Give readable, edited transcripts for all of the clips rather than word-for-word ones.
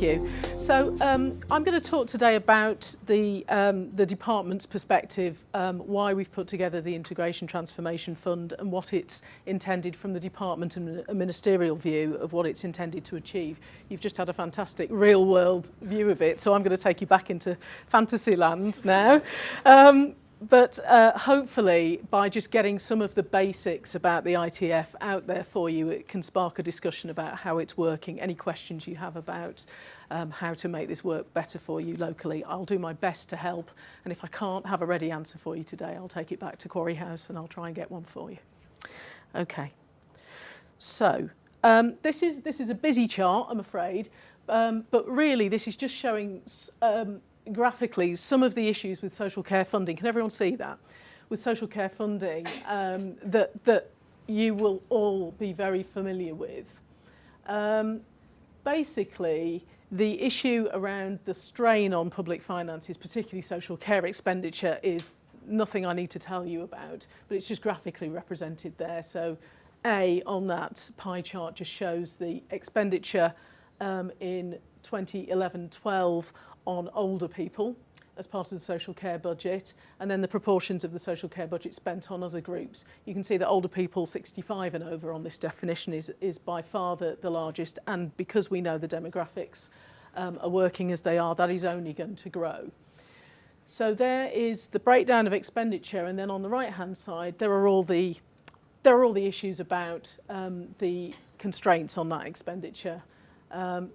you. So I'm going to talk today about the department's perspective, why we've put together the Integration Transformation Fund and what it's intended from the department and a ministerial view of what it's intended to achieve. You've just had a fantastic real world view of it, so I'm going to take you back into fantasy land now. But hopefully, by just getting some of the basics about the ITF out there for you, it can spark a discussion about how it's working, any questions you have about how to make this work better for you locally. I'll do my best to help, and if I can't have a ready answer for you today, I'll take it back to Quarry House and I'll try and get one for you. Okay, so this is a busy chart, I'm afraid, but really this is just showing graphically some of the issues with social care funding. Can everyone see that? With social care funding that you will all be very familiar with. Basically, the issue around the strain on public finances, particularly social care expenditure, is nothing I need to tell you about, but it's just graphically represented there. So A on that pie chart just shows the expenditure in 2011-12 on older people as part of the social care budget, and then the proportions of the social care budget spent on other groups. You can see that older people 65 and over on this definition is by far the largest, and because we know the demographics are working as they are, that is only going to grow. So there is the breakdown of expenditure, and then on the right hand side there are all the issues about the constraints on that expenditure.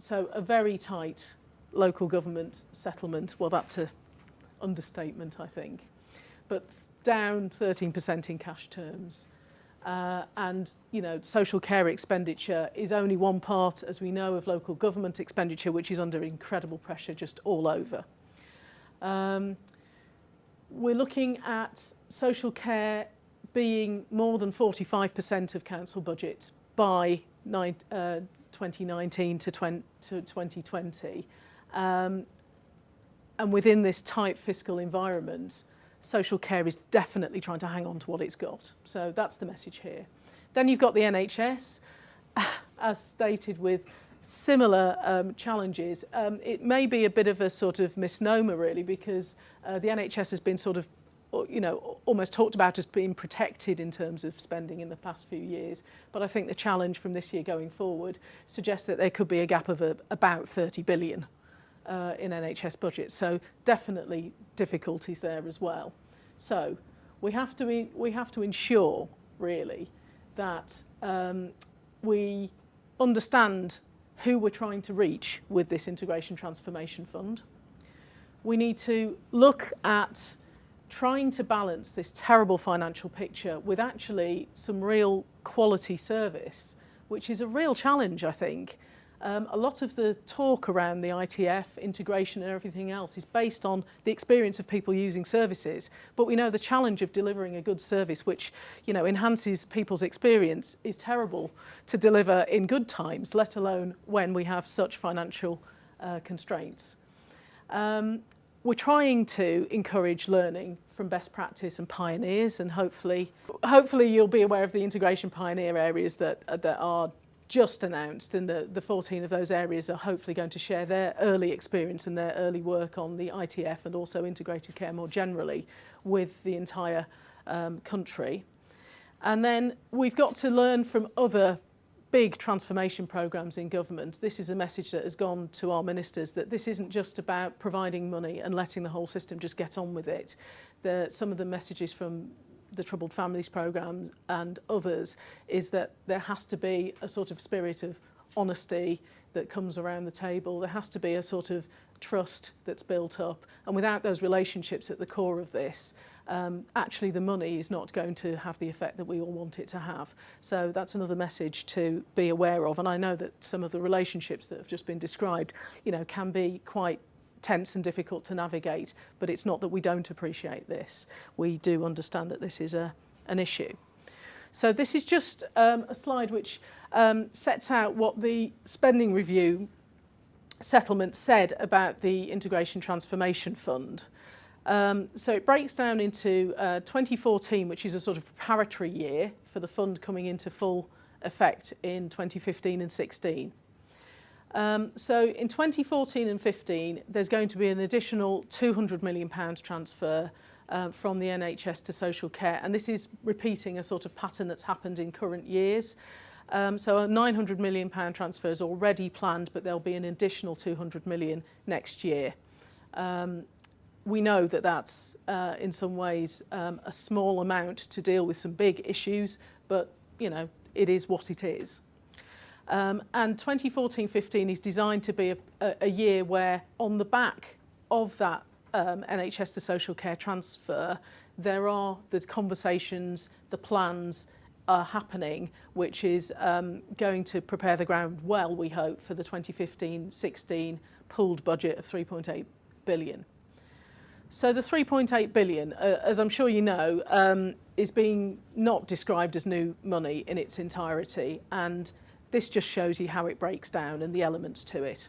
So a very tight local government settlement, well, that's an understatement, I think, but down 13% in cash terms. And, you know, social care expenditure is only one part, as we know, of local government expenditure, which is under incredible pressure just all over. We're looking at social care being more than 45% of council budget by 2019 to 2020. And within this tight fiscal environment, social care is definitely trying to hang on to what it's got. So that's the message here. Then you've got the NHS, as stated, with similar challenges. It may be a bit of a sort of misnomer, really, because the NHS has been sort of, you know, almost talked about as being protected in terms of spending in the past few years. But I think the challenge from this year going forward suggests that there could be a gap of about 30 billion in NHS budget. So definitely difficulties there as well. So we have to ensure really that we understand who we're trying to reach with this Integration Transformation Fund. We need to look at trying to balance this terrible financial picture with actually some real quality service, which is a real challenge, I think. A lot of the talk around the ITF, integration and everything else is based on the experience of people using services, but we know the challenge of delivering a good service which, you know, enhances people's experience is terrible to deliver in good times, let alone when we have such financial constraints. We're trying to encourage learning from best practice and pioneers, and hopefully you'll be aware of the integration pioneer areas that are just announced, and the 14 of those areas are hopefully going to share their early experience and their early work on the ITF and also integrated care more generally with the entire country. And then we've got to learn from other big transformation programmes in government. This is a message that has gone to our ministers, that this isn't just about providing money and letting the whole system just get on with it. Some of the messages from the Troubled Families Programme and others is that there has to be a sort of spirit of honesty that comes around the table. There has to be a sort of trust that's built up, and without those relationships at the core of this, actually the money is not going to have the effect that we all want it to have. So that's another message to be aware of, and I know that some of the relationships that have just been described, you know, can be quite tense and difficult to navigate, but it's not that we don't appreciate this. We do understand that this is an issue. So this is just a slide which sets out what the spending review settlement said about the Integration Transformation Fund. So it breaks down into 2014, which is a sort of preparatory year for the fund coming into full effect in 2015 and 16. So in 2014 and 15, there's going to be an additional £200 million transfer from the NHS to social care, and this is repeating a sort of pattern that's happened in current years. So a £900 million transfer is already planned, but there'll be an additional £200 million next year. We know that that's in some ways a small amount to deal with some big issues, but you know, it is what it is. And 2014-15 is designed to be a year where, on the back of that NHS to social care transfer, there are the conversations, the plans are happening, which is going to prepare the ground well, we hope, for the 2015-16 pooled budget of 3.8 billion. So the 3.8 billion, as I'm sure you know, is being not described as new money in its entirety, and this just shows you how it breaks down and the elements to it.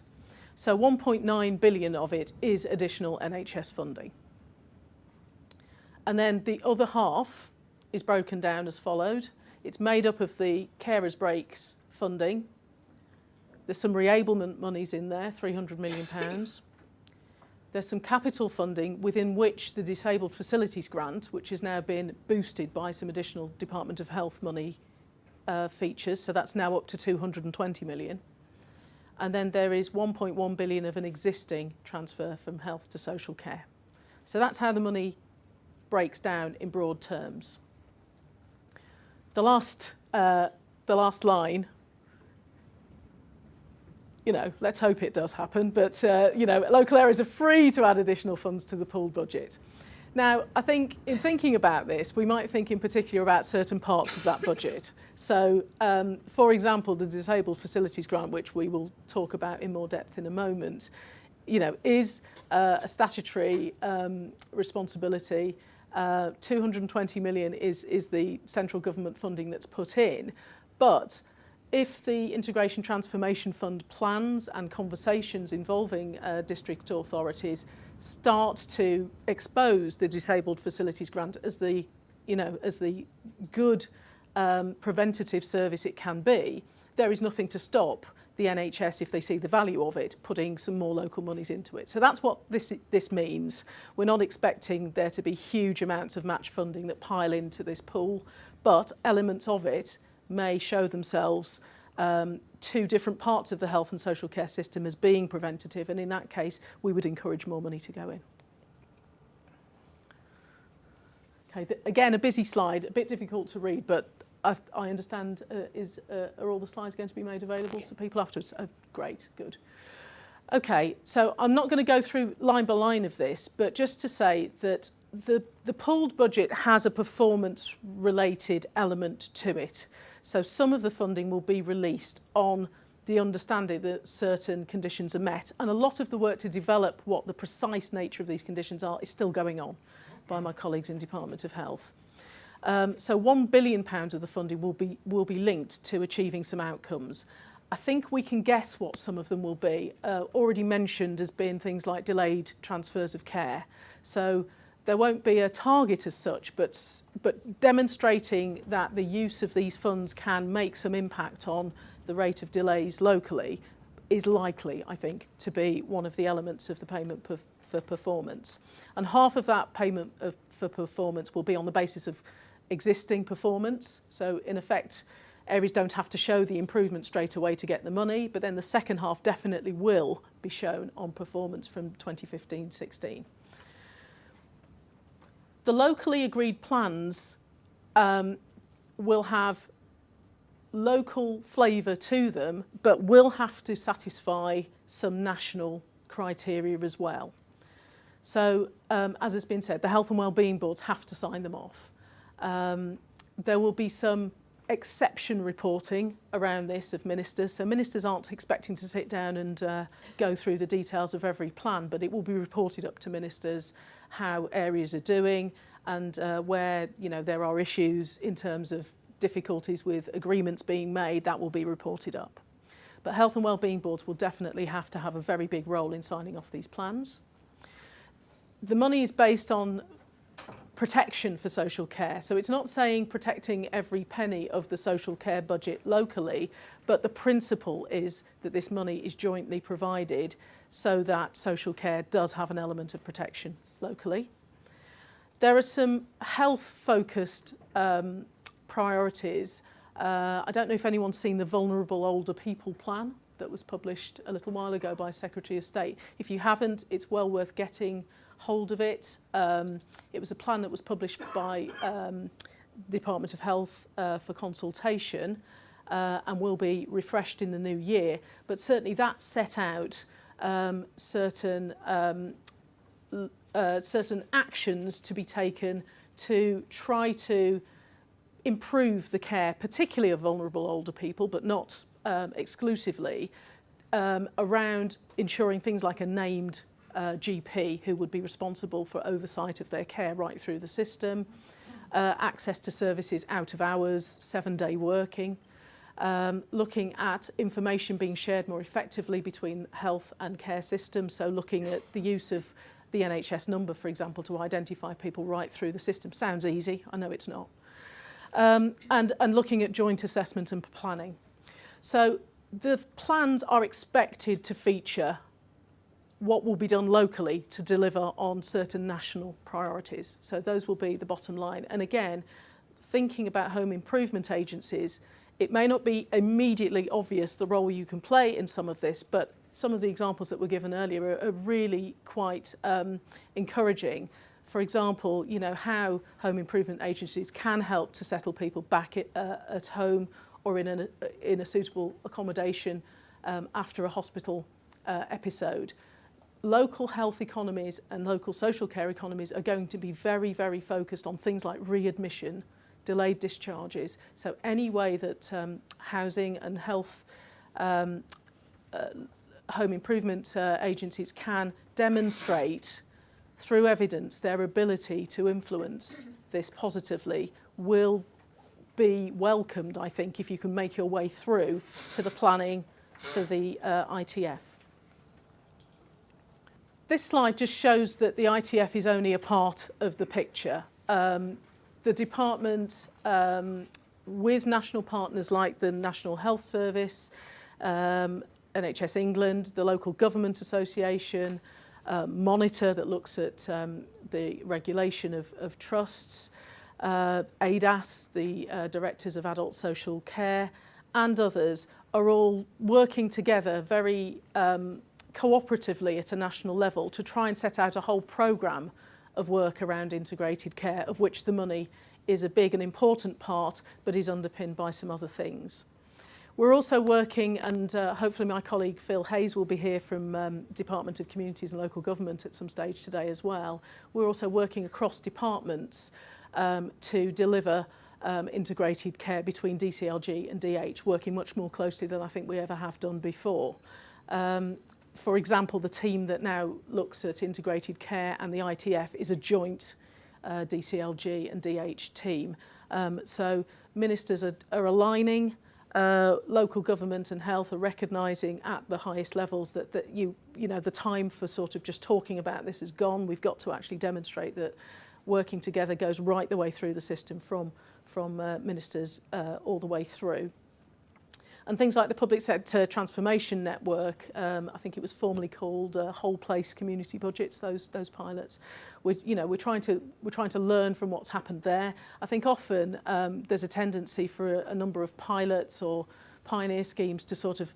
So 1.9 billion of it is additional NHS funding. And then the other half is broken down as followed. It's made up of the carers breaks funding. There's some reablement monies in there, £300 million. There's some capital funding within which the Disabled Facilities Grant, which has now been boosted by some additional Department of Health money features, so that's now up to 220 million. And then there is 1.1 billion of an existing transfer from health to social care. So that's how the money breaks down in broad terms. The last line, you know, let's hope it does happen, but you know, local areas are free to add additional funds to the pooled budget. Now, I think in thinking about this, we might think in particular about certain parts of that budget. So, for example, the Disabled Facilities Grant, which we will talk about in more depth in a moment, you know, is a statutory responsibility. 220 million is the central government funding that's put in. But if the Integration Transformation Fund plans and conversations involving district authorities start to expose the Disabled Facilities Grant as the, you know, as the good preventative service it can be, there is nothing to stop the NHS, if they see the value of it, putting some more local monies into it. So that's what this means. We're not expecting there to be huge amounts of match funding that pile into this pool, but elements of it may show themselves to different parts of the health and social care system as being preventative, and in that case we would encourage more money to go in. Okay, again, a busy slide, a bit difficult to read, but I understand are all the slides going to be made available to people afterwards? Oh, great, good. Okay, so I'm not going to go through line by line of this, but just to say that the pooled budget has a performance-related element to it. So some of the funding will be released on the understanding that certain conditions are met, and a lot of the work to develop what the precise nature of these conditions are is still going on by my colleagues in Department of Health. So £1 billion of the funding will be linked to achieving some outcomes. I think we can guess what some of them will be. Already mentioned as being things like delayed transfers of care. So there won't be a target as such, but demonstrating that the use of these funds can make some impact on the rate of delays locally is likely, I think, to be one of the elements of the payment for performance. And half of that payment for performance will be on the basis of existing performance. So in effect, areas don't have to show the improvement straight away to get the money, but then the second half definitely will be shown on performance from 2015-16. The locally agreed plans will have local flavour to them, but will have to satisfy some national criteria as well. So, as has been said, the health and wellbeing boards have to sign them off. There will be some exception reporting around this of ministers. So ministers aren't expecting to sit down and go through the details of every plan, but it will be reported up to ministers how areas are doing and where, you know, there are issues in terms of difficulties with agreements being made. That will be reported up. But health and wellbeing boards will definitely have to have a very big role in signing off these plans. The money is based on protection for social care. So it's not saying protecting every penny of the social care budget locally, but the principle is that this money is jointly provided so that social care does have an element of protection locally. There are some health-focused priorities. I don't know if anyone's seen the Vulnerable Older People Plan that was published a little while ago by Secretary of State. If you haven't, it's well worth getting hold of it. It was a plan that was published by Department of Health for consultation and will be refreshed in the new year. But certainly that set out certain actions to be taken to try to improve the care, particularly of vulnerable older people, but not exclusively, around ensuring things like a named GP who would be responsible for oversight of their care right through the system, access to services out of hours, 7-day working, looking at information being shared more effectively between health and care systems, so looking at the use of the NHS number, for example, to identify people right through the system. Sounds easy, I know it's not. And looking at joint assessment and planning. So the plans are expected to feature what will be done locally to deliver on certain national priorities. So those will be the bottom line. And again, thinking about home improvement agencies, it may not be immediately obvious the role you can play in some of this, but some of the examples that were given earlier are really quite encouraging. For example, you know, how home improvement agencies can help to settle people back at home or in a suitable accommodation after a hospital episode. Local health economies and local social care economies are going to be very, very focused on things like readmission, delayed discharges. So any way that housing and health home improvement agencies can demonstrate through evidence their ability to influence this positively will be welcomed, I think, if you can make your way through to the planning for the ITF. This slide just shows that the ITF is only a part of the picture. The department, with national partners like the National Health Service, NHS England, the Local Government Association, Monitor that looks at the regulation of trusts, ADAS, the Directors of Adult Social Care, and others are all working together very cooperatively at a national level to try and set out a whole programme of work around integrated care, of which the money is a big and important part, but is underpinned by some other things. We're also working, and hopefully my colleague Phil Hayes will be here from Department of Communities and Local Government at some stage today as well. We're also working across departments to deliver integrated care between DCLG and DH, working much more closely than I think we ever have done before. For example, the team that now looks at integrated care and the ITF is a joint DCLG and DH team. So ministers are aligning, local government and health are recognising at the highest levels that you know the time for sort of just talking about this is gone. We've got to actually demonstrate that working together goes right the way through the system from ministers all the way through. And things like the Public Sector Transformation Network, I think it was formerly called Whole Place Community Budgets, those pilots. We're trying to learn from what's happened there. I think often there's a tendency for a number of pilots or pioneer schemes to sort of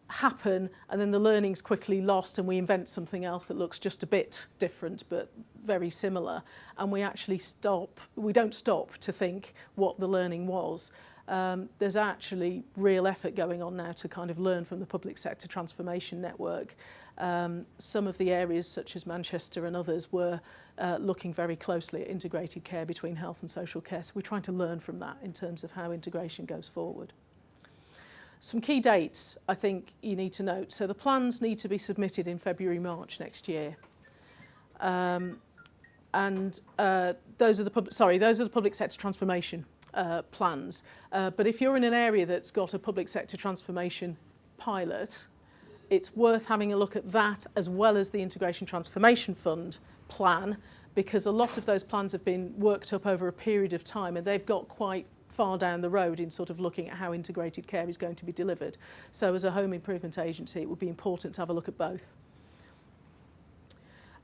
happen and then the learning's quickly lost and we invent something else that looks just a bit different but very similar, and we don't stop to think what the learning was. There's actually real effort going on now to kind of learn from the Public Sector Transformation Network. Some of the areas such as Manchester and others were looking very closely at integrated care between health and social care, so we're trying to learn from that in terms of how integration goes forward. Some key dates I think you need to note. So the plans need to be submitted in February, March next year. Those are the public sector transformation plans. But if you're in an area that's got a public sector transformation pilot, it's worth having a look at that as well as the Integration Transformation Fund plan, because a lot of those plans have been worked up over a period of time and they've got quite far down the road in sort of looking at how integrated care is going to be delivered. So as a home improvement agency, it would be important to have a look at both.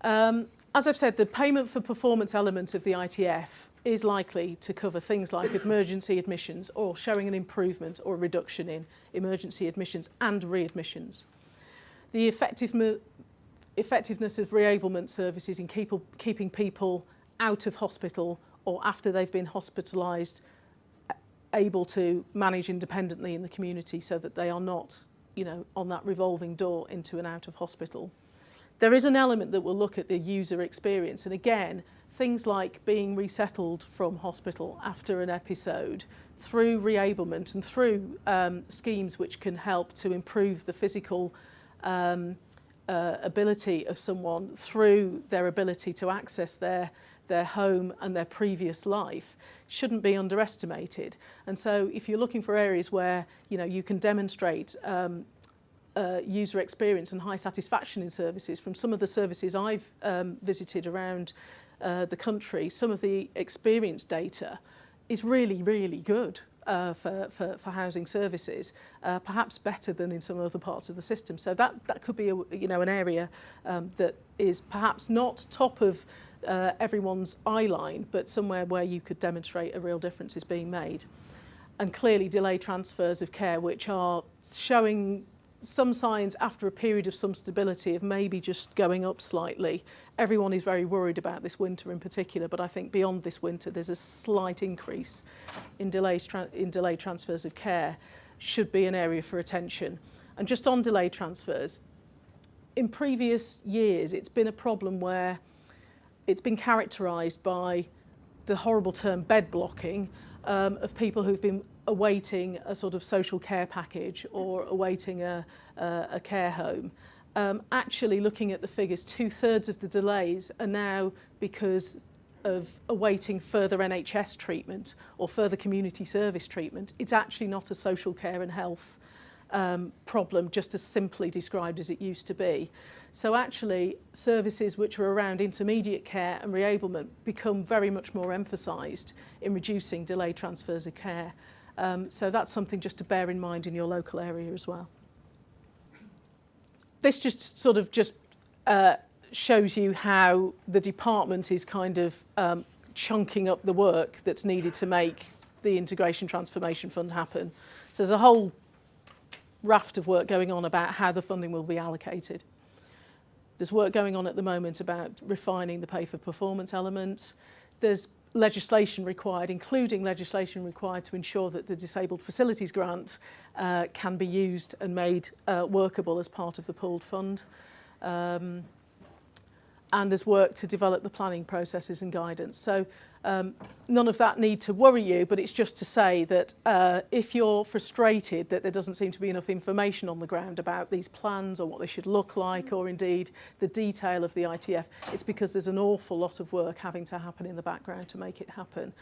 As I've said, the payment for performance element of the ITF is likely to cover things like emergency admissions or showing an improvement or a reduction in emergency admissions and readmissions. The effectiveness of reablement services in keeping people out of hospital or after they've been hospitalised able to manage independently in the community so that they are not, on that revolving door into and out of hospital. There is an element that will look at the user experience, and again, things like being resettled from hospital after an episode through reablement and through schemes which can help to improve the physical ability of someone through their ability to access their home and their previous life shouldn't be underestimated. And so if you're looking for areas where you can demonstrate user experience and high satisfaction in services, from some of the services I've visited around the country, some of the experience data is really, really good for housing services, perhaps better than in some other parts of the system. So that could be an area that is perhaps not top of everyone's eye line, but somewhere where you could demonstrate a real difference is being made. And clearly delayed transfers of care, which are showing some signs after a period of some stability of maybe just going up slightly. Everyone is very worried about this winter in particular, but I think beyond this winter there's a slight increase in delayed transfers of care should be an area for attention. And just on delayed transfers, in previous years it's been a problem where it's been characterised by the horrible term bed blocking of people who've been awaiting a sort of social care package or awaiting a care home. Actually, looking at the figures, 2/3 of the delays are now because of awaiting further NHS treatment or further community service treatment. It's actually not a social care and health problem just as simply described as it used to be. So actually services which are around intermediate care and reablement become very much more emphasised in reducing delayed transfers of care. So that's something just to bear in mind in your local area as well. This just sort of shows you how the department is kind of chunking up the work that's needed to make the Integration Transformation Fund happen. So there's a whole raft of work going on about how the funding will be allocated. There's work going on at the moment about refining the pay for performance element. There's legislation required, including legislation required to ensure that the Disabled Facilities Grant can be used and made workable as part of the pooled fund. And there's work to develop the planning processes and guidance. So none of that need to worry you, but it's just to say that if you're frustrated that there doesn't seem to be enough information on the ground about these plans or what they should look like, or indeed the detail of the ITF, it's because there's an awful lot of work having to happen in the background to make it happen.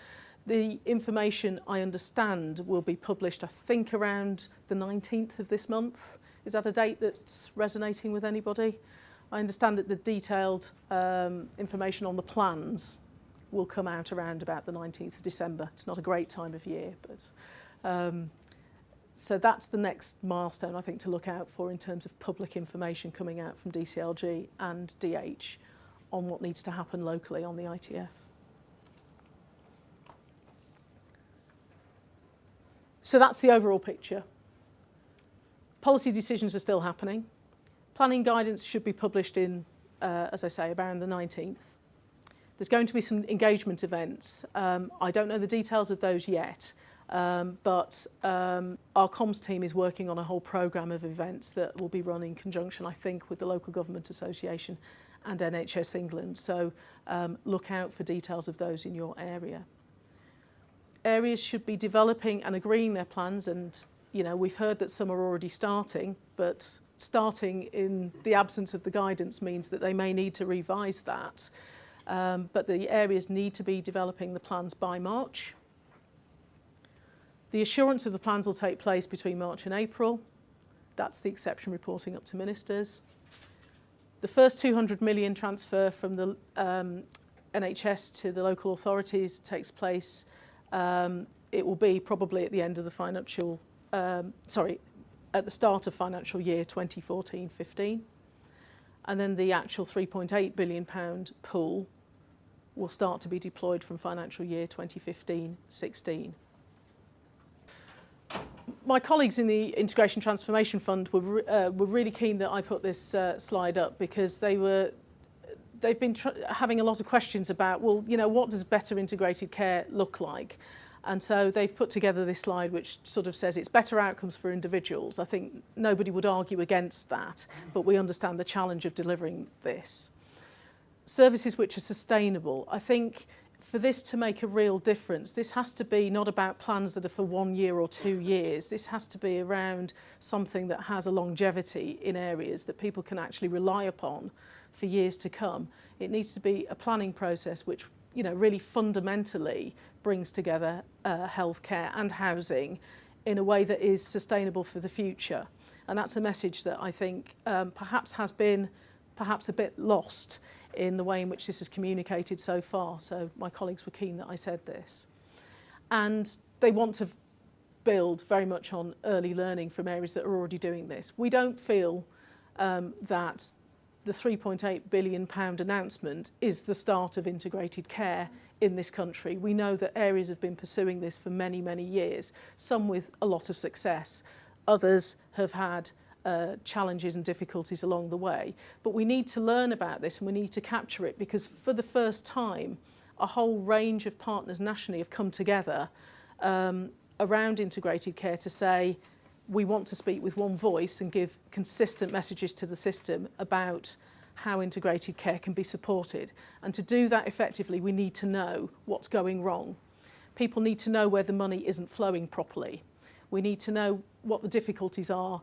The information, I understand, will be published, I think, around the 19th of this month. Is that a date that's resonating with anybody? I understand that the detailed information on the plans will come out around about the 19th of December. It's not a great time of year, but so that's the next milestone, I think, to look out for in terms of public information coming out from DCLG and DH on what needs to happen locally on the ITF. So that's the overall picture. Policy decisions are still happening. Planning guidance should be published in, as I say, around the 19th. There's going to be some engagement events. I don't know the details of those yet, but our comms team is working on a whole programme of events that will be run in conjunction, I think, with the Local Government Association and NHS England. So look out for details of those in your area. Areas should be developing and agreeing their plans, and we've heard that some are already starting, but starting in the absence of the guidance means that they may need to revise that. But the areas need to be developing the plans by March. The assurance of the plans will take place between March and April. That's the exception reporting up to ministers. The first 200 million transfer from the NHS to the local authorities takes place. It will be probably at the end of the financial, at the start of financial year 2014-15. And then the actual £3.8 billion pool will start to be deployed from financial year 2015-16. My colleagues in the Integration Transformation Fund were really keen that I put this slide up, because they've been having a lot of questions about, well, you know, what does better integrated care look like? And so they've put together this slide which sort of says it's better outcomes for individuals. I think nobody would argue against that, but we understand the challenge of delivering this. Services which are sustainable. I think for this to make a real difference, this has to be not about plans that are for 1 year or 2 years. This has to be around something that has a longevity in areas that people can actually rely upon for years to come. It needs to be a planning process which, you know, really fundamentally brings together healthcare and housing in a way that is sustainable for the future. And that's a message that I think perhaps has been a bit lost in the way in which this is communicated so far. So my colleagues were keen that I said this. And they want to build very much on early learning from areas that are already doing this. We don't feel that the £3.8 billion announcement is the start of integrated care in this country. We know that areas have been pursuing this for many, many years, some with a lot of success. Others have had challenges and difficulties along the way. But we need to learn about this and we need to capture it, because for the first time, a whole range of partners nationally have come together around integrated care to say, we want to speak with one voice and give consistent messages to the system about how integrated care can be supported. And to do that effectively, we need to know what's going wrong. People need to know where the money isn't flowing properly. We need to know what the difficulties are.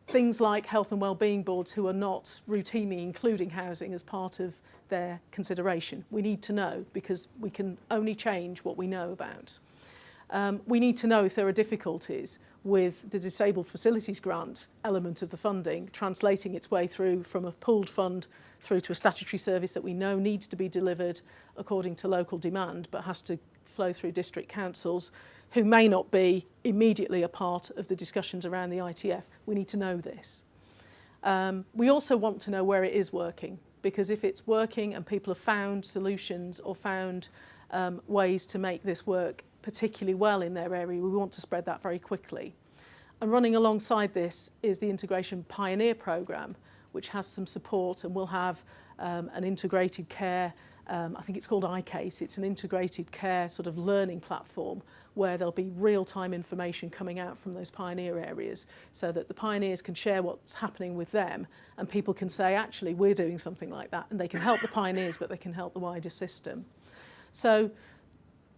Things like health and wellbeing boards who are not routinely including housing as part of their consideration. We need to know, because we can only change what we know about. We need to know if there are difficulties with the Disabled Facilities Grant element of the funding, translating its way through from a pooled fund through to a statutory service that we know needs to be delivered according to local demand, but has to flow through district councils who may not be immediately a part of the discussions around the ITF. We need to know this. We also want to know where it is working, because if it's working and people have found solutions or found ways to make this work particularly well in their area, we want to spread that very quickly. And running alongside this is the Integration Pioneer Programme, which has some support and will have an integrated care, I think it's called iCase, it's an integrated care sort of learning platform where there'll be real-time information coming out from those pioneer areas, so that the pioneers can share what's happening with them and people can say, actually, we're doing something like that, and they can help the pioneers, but they can help the wider system. So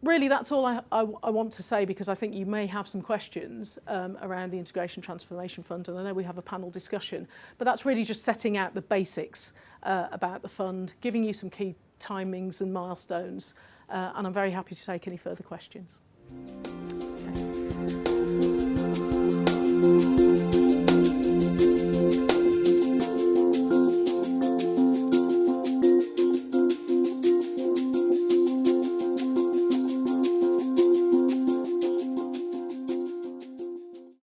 really, that's all I want to say, because I think you may have some questions around the Integration Transformation Fund, and I know we have a panel discussion, but that's really just setting out the basics about the fund, giving you some key timings and milestones, and I'm very happy to take any further questions.